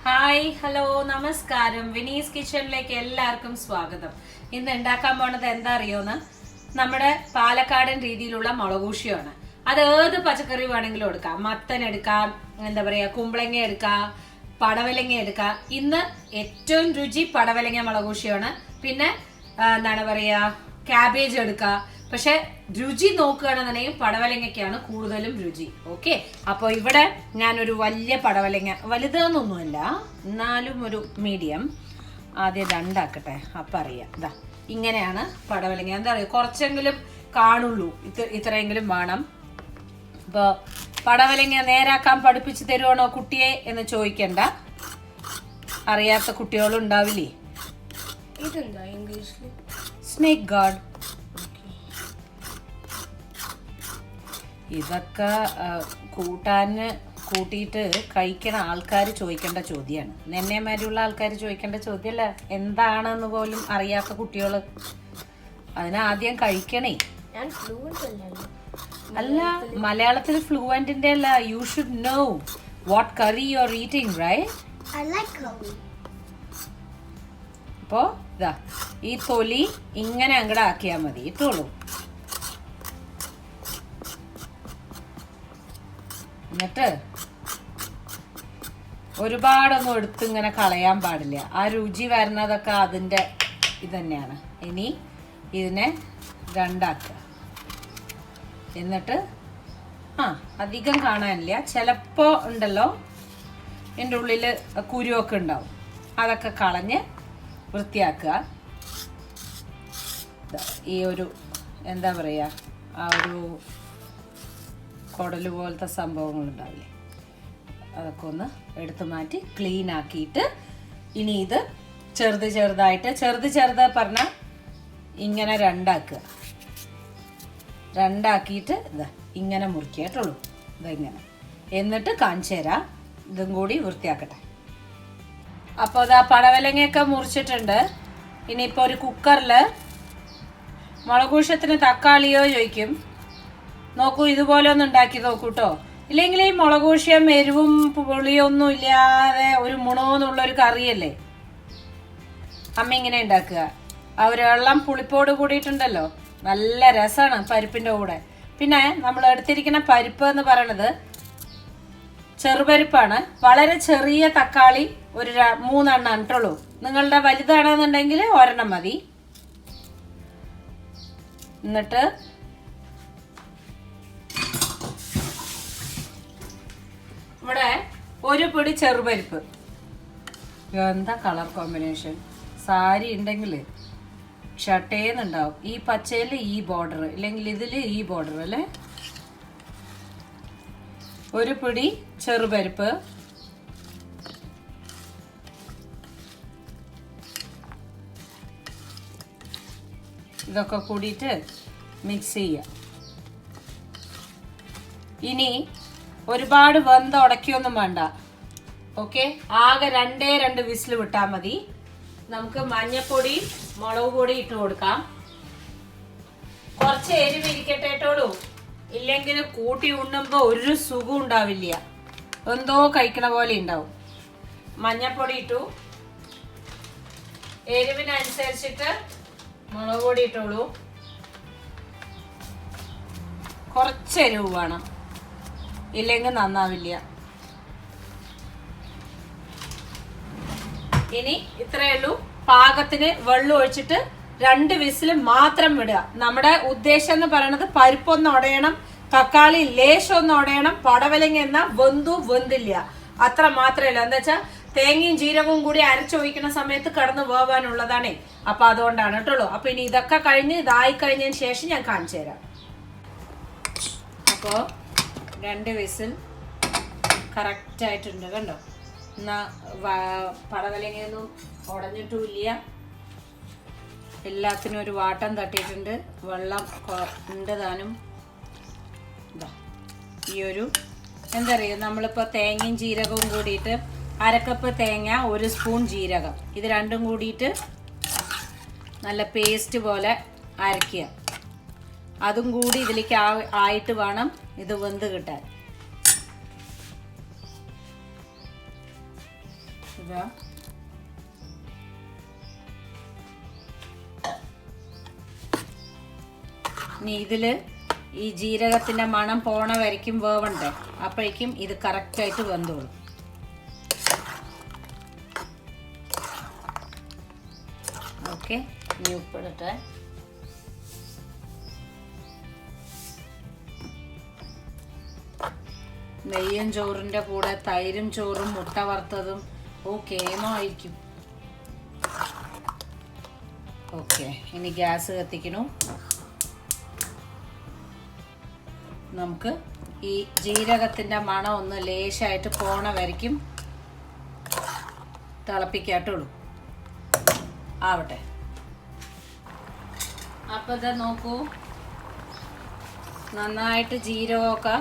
Hi hello നമസ്കാരം. വിനീസ് കിച്ചണിലേക്ക് എല്ലാവർക്കും സ്വാഗതം. ഇന്ന് ഉണ്ടാക്കാൻ പോണത് എന്താ അറിയോന്ന്, നമ്മുടെ പാലക്കാടൻ രീതിയിലുള്ള മുളകൂഷിയാണ്. അത് ഏത് പച്ചക്കറി വേണമെങ്കിലും എടുക്കാം. മത്തൻ എടുക്കാം, എന്താ പറയാ, കുമ്പളങ്ങ എടുക്കാം, പടവലങ്ങ എടുക്കാം. ഇന്ന് ഏറ്റവും രുചി പടവലങ്ങ മുളകൂഷിയാണ്. പിന്നെ എന്താണ് പറയാ, ക്യാബേജ് എടുക്കാം. പക്ഷെ രുചി നോക്കുകയാണെന്നുണ്ടെങ്കിൽ പടവലങ്ങയ്ക്കാണ് കൂടുതലും രുചി. ഓക്കെ, അപ്പോൾ ഇവിടെ ഞാനൊരു വലിയ പടവലങ്ങ, വലുതെന്നൊന്നുമല്ല എന്നാലും ഒരു മീഡിയം, ആദ്യം രണ്ടാക്കട്ടെ. അപ്പം അറിയാം, ഇതാ ഇങ്ങനെയാണ് പടവലങ്ങ. എന്താ പറയുക, കുറച്ചെങ്കിലും കാണുള്ളൂ, ഇത്രയെങ്കിലും വേണം. അപ്പോൾ പടവലങ്ങ നേരാക്കാൻ പഠിപ്പിച്ച് തരുവാണോ കുട്ടിയെ എന്ന് ചോദിക്കണ്ട, അറിയാത്ത കുട്ടികളും ഉണ്ടാവില്ലേ. ഇതെന്താ ഇംഗ്ലീഷിൽ? Snake guard. ഇതൊക്കെ കൂട്ടിയിട്ട് കഴിക്കണ ആൾക്കാർ ചോദിക്കേണ്ട ചോദ്യമാണ്. നെന്നേമാരുള്ള ആൾക്കാർ ചോദിക്കേണ്ട ചോദ്യമല്ല, എന്താണെന്ന് പോലും അറിയാത്ത കുട്ടികൾ. അതിനാദ്യം കഴിക്കണേ. ഞാൻ ഫ്ലൂവന്റ് അല്ലല്ലോ. അല്ല, മലയാളത്തിൽ ഫ്ലുവന്റിന്റെ അല്ല. You should know what curry you are eating, right? I like curry. അപ്പോൾ ഇതാ ഈ തൊലി ഇങ്ങനെ അങ്ങോട്ട് ആക്കിയാൽ മതി, ഇട്ടുള്ളൂ. എന്നിട്ട് ഒരുപാടൊന്നും എടുത്ത് ഇങ്ങനെ കളയാൻ പാടില്ല. ആ രുചി വരുന്നതൊക്കെ അതിൻ്റെ ഇത് തന്നെയാണ്. ഇനി ഇതിനെ രണ്ടാക്കുക. എന്നിട്ട് അധികം കാണാനില്ല, ചിലപ്പോൾ ഉണ്ടല്ലോ എൻ്റെ ഉള്ളിൽ കുരുവൊക്കെ ഉണ്ടാവും. അതൊക്കെ കളഞ്ഞ് വൃത്തിയാക്കുക. ഈ ഒരു എന്താ പറയുക, ആ ഒരു കുടല് പോലത്തെ സംഭവങ്ങളുണ്ടാവില്ലേ, അതൊക്കെ ഒന്ന് എടുത്തു മാറ്റി ക്ലീൻ ആക്കിയിട്ട് ഇനി ഇത് ചെറുതായിട്ട് പറഞ്ഞാൽ ഇങ്ങനെ രണ്ടാക്കിയിട്ട് ഇതാ ഇങ്ങനെ മുറിക്കായിട്ടുള്ളൂ. ഇതെങ്ങനെ എന്നിട്ട് കാണിച്ചു തരാം. ഇതും കൂടി വൃത്തിയാക്കട്ടെ. അപ്പോൾ ഇതാ പടവലങ്ങയൊക്കെ മുറിച്ചിട്ടുണ്ട്. ഇനിയിപ്പോൾ ഒരു കുക്കറിൽ മുളകൂഷത്തിന് തക്കാളിയോ ചോദിക്കും. നോക്കൂ, ഇതുപോലെ ഒന്ന് ഉണ്ടാക്കി നോക്കൂ കേട്ടോ. ഇല്ലെങ്കിൽ ഈ മുളകൂഷ്യം എരിവും പുളിയൊന്നും ഇല്ലാതെ ഒരു മുണോന്നുള്ളൊരു കറിയല്ലേ അമ്മ ഇങ്ങനെ ഉണ്ടാക്കുക. ആ ഒരു വെള്ളം പുളിപ്പോട് കൂടിയിട്ടുണ്ടല്ലോ, നല്ല രസമാണ് പരിപ്പിൻ്റെ കൂടെ. പിന്നെ നമ്മൾ എടുത്തിരിക്കുന്ന പരിപ്പ് എന്ന് പറയണത് ചെറുപരിപ്പാണ്. വളരെ ചെറിയ തക്കാളി ഒരു 3 ഇട്ടുള്ളൂ. നിങ്ങളുടെ വലുതാണെന്നുണ്ടെങ്കിൽ 1 മതി. എന്നിട്ട് ഇവിടെ ഒരു പിടി ചെറുപരിപ്പ്. എന്താ കളർ കോമ്പിനേഷൻ! സാരി ഉണ്ടെങ്കിൽ ഷട്ടേന്നുണ്ടാവും. ഈ പച്ചയിൽ ഈ ബോർഡർ, ഇല്ലെങ്കിൽ ഇതിൽ ഈ ബോർഡർ അല്ലേ. ഒരു പിടി ചെറുപരിപ്പ്, ഇതൊക്കെ കൂടിയിട്ട് മിക്സ് ചെയ്യാം. ഇനി ഒരുപാട് വെന്ത് ഉടക്കിയൊന്നും വേണ്ട. ഓക്കെ, ആകെ 2 വിസിൽ വിട്ടാൽ മതി. നമുക്ക് മഞ്ഞപ്പൊടി മുളക് പൊടി ഇട്ട് കൊടുക്കാം. കുറച്ച് എരിവിരിക്കട്ടെ കേട്ടോളൂ, ഇല്ലെങ്കിൽ കൂട്ടി ഉണ്ണുമ്പോൾ ഒരു സുഖം ഉണ്ടാവില്ല, എന്തോ കഴിക്കണ പോലെ ഉണ്ടാവും. മഞ്ഞപ്പൊടി ഇട്ടു. എരിവിനനുസരിച്ചിട്ട് മുളക് പൊടി ഇട്ടോളൂ. കുറച്ച് എരിവ് വേണം, ഇല്ലെങ്കിൽ നന്നാവില്ല. ഇനി ഇത്രയേ ഉള്ളൂ. പാകത്തിന് വെള്ളം ഒഴിച്ചിട്ട് 2 വിസിൽ മാത്രം വിടുക. നമ്മുടെ ഉദ്ദേശം എന്ന് പറയുന്നത് പരിപ്പൊന്ന് ഉടയണം, തക്കാളി ലേശം ഒന്ന് ഉടയണം, പടവലങ്ങ എന്ന വെന്തില്ല, അത്ര മാത്രമല്ല. എന്താ വെച്ചാൽ തേങ്ങയും ജീരകവും കൂടി അരച്ചൊഴിക്കുന്ന സമയത്ത് കിടന്ന് വേവാനുള്ളതാണേ. അപ്പൊ അതുകൊണ്ടാണ് കേട്ടുള്ളൂ. അപ്പൊ ഇനി ഇതൊക്കെ കഴിഞ്ഞ് ഇതായി കഴിഞ്ഞതിന് ശേഷം ഞാൻ കാണിച്ചു തരാം. അപ്പോൾ 2 വിസിൽ കറക്റ്റായിട്ടുണ്ട് കണ്ടോ. എന്നാ പടവലങ്ങയൊന്നും ഉടഞ്ഞിട്ടുമില്ല, എല്ലാത്തിനും ഒരു വാട്ടം തട്ടിയിട്ടുണ്ട്. വെള്ളം ഉണ്ട് താനും. ഈ ഒരു എന്താ പറയുക, നമ്മളിപ്പോൾ തേങ്ങയും ജീരകവും കൂടിയിട്ട് 1/2 കപ്പ് തേങ്ങ, 1 സ്പൂൺ ജീരകം, ഇത് രണ്ടും കൂടിയിട്ട് നല്ല പേസ്റ്റ് പോലെ അരയ്ക്കുക. അതും കൂടി ഇതിലേക്ക് ആയിട്ട് വേണം ഇത് വെന്ത് കിട്ടാൻ. ഇതാ ഇനി ഇതില് ഈ ജീരകത്തിന്റെ മണം പോണ വരയ്ക്കും വേവണ്ടേ, അപ്പോഴേക്കും ഇത് കറക്റ്റായിട്ട് വെന്തോളും. ഓക്കെ, ഇനി ഉപ്പിടട്ടെ. നെയ്യും ചോറിൻ്റെ കൂടെ തൈരും ചോറും മുട്ട വറുത്തതും കേമായിരിക്കും. ഓക്കെ, ഇനി ഗ്യാസ് കത്തിക്കണു. നമുക്ക് ഈ ജീരകത്തിൻ്റെ മണം ഒന്ന് ലേശമായിട്ട് പോണ വരയ്ക്കും തിളപ്പിക്കാട്ടുള്ളൂ. ആവട്ടെ. അപ്പോൾ ഇത് നോക്കൂ, നന്നായിട്ട് ജീരകമൊക്കെ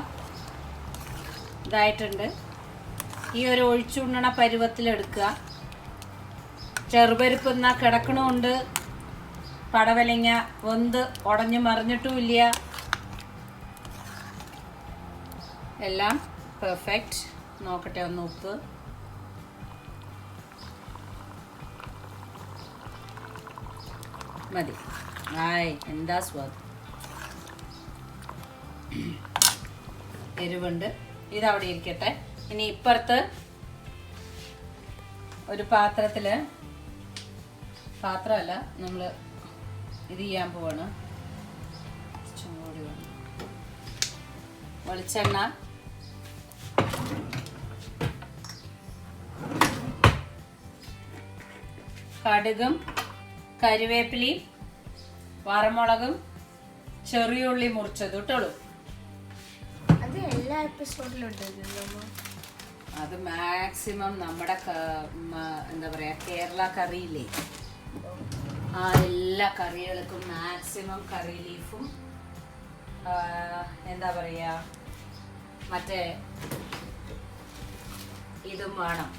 ഇതായിട്ടുണ്ട്. ഈ ഒരു ഒഴിച്ചുണ്ണണ പരുവത്തിലെടുക്കുക. ചെറുപരിപ്പ് എന്നാൽ കിടക്കണമുണ്ട്, പടവലങ്ങ വെന്ത് ഉടഞ്ഞു മറിഞ്ഞിട്ടുമില്ല. എല്ലാം പെർഫെക്റ്റ്. നോക്കട്ടെ ഒന്ന് ഉപ്പ്. മതി. ആയ്, എന്താ സ്വാദ്. എരിവുണ്ട്. ഇതവിടെ ഇരിക്കട്ടെ. ഇനി ഇപ്പുറത്ത് ഒരു പാത്രത്തില്, പാത്രമല്ല, നമ്മൾ ഇത് ചെയ്യാൻ പോവാണ്. ചൂട് വേണം. വെളിച്ചെണ്ണ, കടുകും കരിവേപ്പിലയും വറമുളകും ചെറിയുള്ളി മുറിച്ചത് ഇട്ടോളൂ. അത് എല്ലാ എപ്പിസോഡിലും ഉണ്ടല്ലോ. അത് മാക്സിമം നമ്മുടെ എന്താ പറയാ, കേരള കറിയില്ലേ, ആ എല്ലാ കറികൾക്കും മാക്സിമം കറി ലീഫും എന്താ പറയാ മറ്റേ ഇതും വേണം.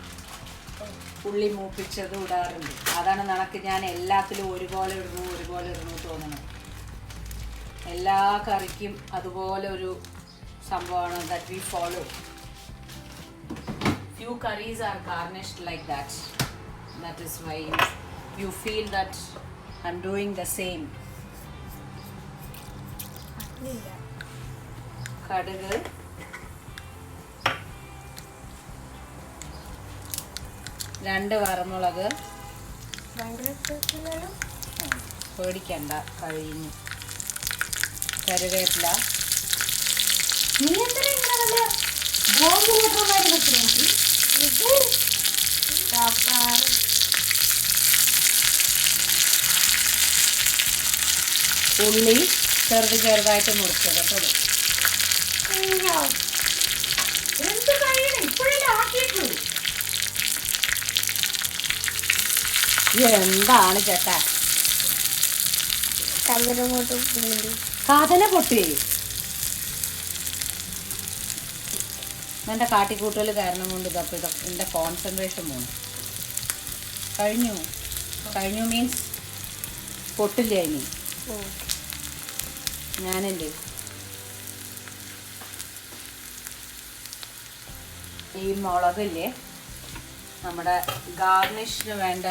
ഉള്ളി മൂപ്പിച്ചത് ഇടാറുണ്ട്. അതാണ് നടക്ക് ഞാൻ എല്ലാത്തിലും ഒരുപോലെ ഇടണു തോന്നുന്നത്. എല്ലാ കറിക്കും അതുപോലെ ഒരു സംഭവമാണ് that we follow. Few curries are garnished like that. That is why you feel that I'm doing the same. കടുക്, രണ്ട് വറമുളക്, പേടിക്കണ്ട, കഴിഞ്ഞു. കറിവേപ്പില. നീ എന്തിനാ ഇങ്ങനെ വല്ല ബോംബ് കൂട്ടമായിട്ട് വെച്ചു? ഉള്ളി ചെറുതായിട്ട് മുറിച്ചത് കേട്ടോ. എന്ത് കഴിയണം, ഇപ്പോഴല്ലേ ആക്കിയിട്ടു. എന്താണ് ചേട്ടാ കഥന പൊട്ടി? എൻ്റെ കാട്ടിക്കൂട്ടൽ കാരണം കൊണ്ട് ഇതപ്പോൾ എൻ്റെ കോൺസെൻട്രേഷൻ പോണു. കഴിഞ്ഞു മീൻസ് പൊട്ടില്ല. ഇനി ഞാനല്ലേ ഈ മുളകില്ലേ, നമ്മുടെ ഗാർണിഷിന് വേണ്ട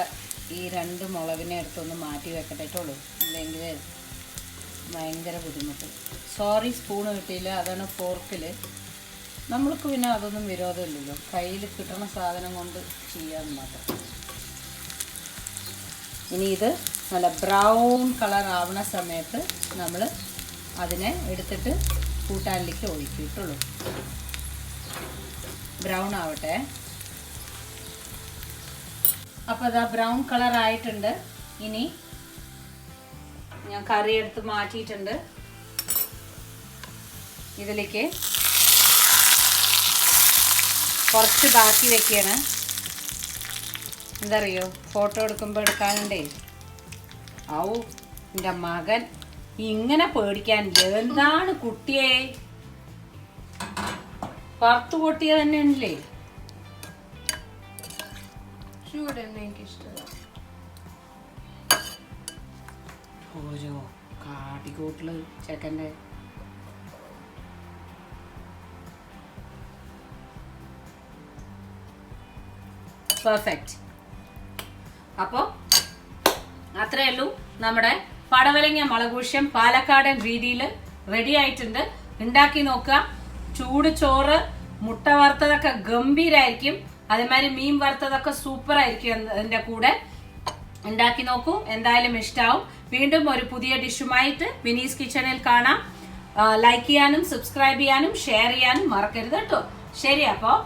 ഈ രണ്ട് മുളകിനെ എടുത്തൊന്ന് മാറ്റി വെക്കട്ടേട്ടുള്ളൂ, അല്ലെങ്കിൽ ഭയങ്കര ബുദ്ധിമുട്ട്. സോറി, സ്പൂണ് കിട്ടിയില്ല, അതാണ് ഫോർക്കിൽ. നമ്മൾക്ക് പിന്നെ അതൊന്നും വിരോധമില്ലല്ലോ, കയ്യിൽ കിട്ടുന്ന സാധനം കൊണ്ട് ചെയ്യാമെന്ന് മാത്രം. ഇനി ഇത് നല്ല ബ്രൗൺ കളർ ആവുന്ന സമയത്ത് നമ്മൾ അതിനെ എടുത്തിട്ട് കൂട്ടാനിലേക്ക് ഒഴിക്കിട്ടുള്ളൂ. ബ്രൗൺ ആവട്ടെ. അപ്പോൾ അതാ ബ്രൗൺ കളർ ആയിട്ടുണ്ട്. ഇനി ഞാൻ കറി എടുത്ത് മാറ്റിയിട്ടുണ്ട്. ഇതിലേക്ക് കുറച്ച് ബാക്കി വെക്കുകയാണ്. എന്താ അറിയോ, ഫോട്ടോ എടുക്കുമ്പോൾ എടുക്കാനുണ്ടേ. ഔ, എൻ്റെ മകൻ ഇങ്ങനെ പേടിക്കാനില്ല. എന്താണ് കുട്ടിയെ, പുറത്ത് പൊട്ടിയ തന്നെ ഉണ്ടല്ലേ. ഓരോ കാട്ടിക്കൂട്ടില് ചെക്കൻ്റെ. പെർഫെക്റ്റ്. അപ്പോൾ അത്രയേ ഉള്ളൂ, നമ്മുടെ പടവലങ്ങ മുളകൂഷ്യം പാലക്കാടൻ രീതിയിൽ റെഡി ആയിട്ടുണ്ട്. ഉണ്ടാക്കി നോക്കുക. ചൂട് ചോറ്, മുട്ട വറുത്തതൊക്കെ ഗംഭീരായിരിക്കും. അതേമാതിരി മീൻ വറുത്തതൊക്കെ സൂപ്പർ ആയിരിക്കും. അതിൻ്റെ കൂടെ ഉണ്ടാക്കി നോക്കൂ, എന്തായാലും ഇഷ്ടാവും. വീണ്ടും ഒരു പുതിയ ഡിഷുമായിട്ട് വിനീസ് കിച്ചണിൽ കാണാം. ലൈക്ക് ചെയ്യാനും സബ്സ്ക്രൈബ് ചെയ്യാനും ഷെയർ ചെയ്യാനും മറക്കരുത് കേട്ടോ. ശരി, അപ്പോൾ